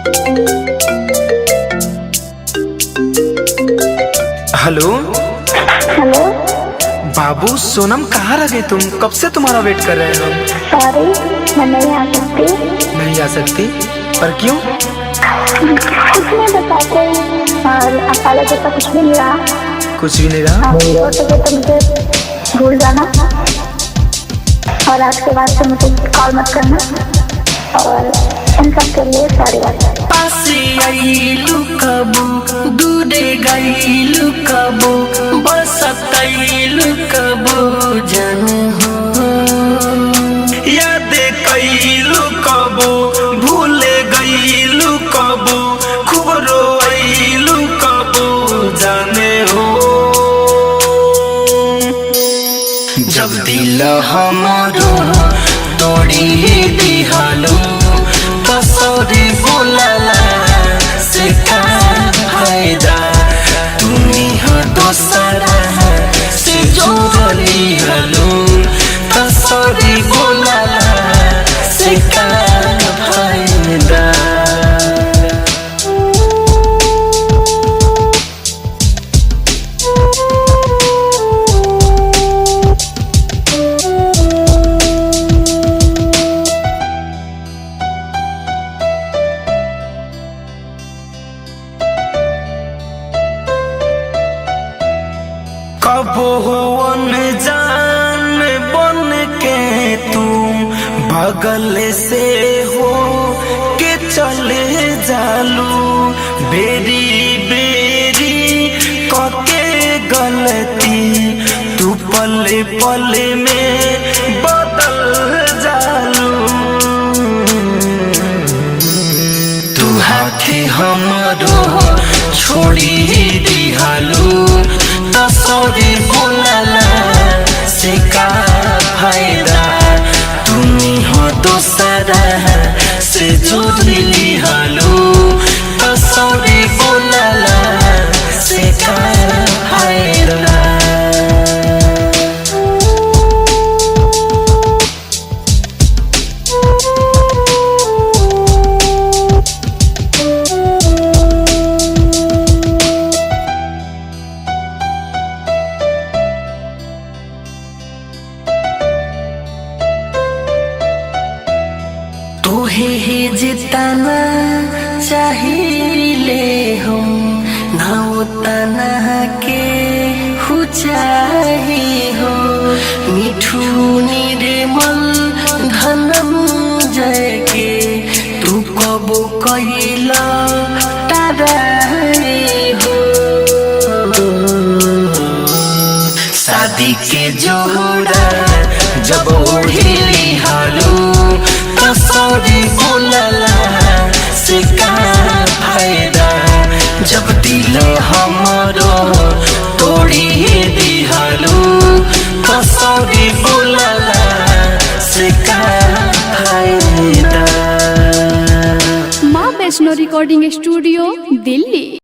Hello. Hello. बाबू सोनम कहाँ रह गए तुम? कब से तुम्हारा वेट कर रहे हैं हम। सॉरी, मैं नहीं आ सकती। नहीं आ सकती? पर क्यों? कुछ नहीं बताते और अकाला जैसा कुछ भी नहीं रहा। कुछ भी नहीं रहा? आप छोटे तो मुझे भूल जाना और आज के बाद से मुझे कॉल मत करना और इन सब के लिए सॉरी बात। पासे आइलु कबो दूरे गइलु कबो बसतइलु कबो जन हो याद कइलु कबो भूले गइलु कबो खूब रोइलु कबो जाने हो जब दिल हमारो तोड़ी दिहालो सॉरी बोलाला से का फायदा तुम्ही हो दोसरा से जोड़ली हलो तो सॉरी बोलाला से का फायदा। कबो अनजान बन के तुम बगल से हो के चले जालू बेरी बेरी कके गलती तू पल पल में बदल जालू तू हाथे हमरो छोड़ी दिहालू सॉरी बोलाला से का फायदा तुम्ही हो दोसरा से जोड़ली हलो तो सॉरी बोलाला से का फायदा। तोहे जितना चाहिए हो ना उतना के हो चाहिए हो मिठू निर्मल धनम जय के तू कबो कहिला तारे हो शादी के जोड़ा जब ओढ़ी हालू तो सॉरी बोलाला से का फायदा जब दिल हमारो तोड़ी दिहालू तो सॉरी बोलाला से का फायदा। माँ वैष्णो रिकॉर्डिंग स्टूडियो, दिल्ली।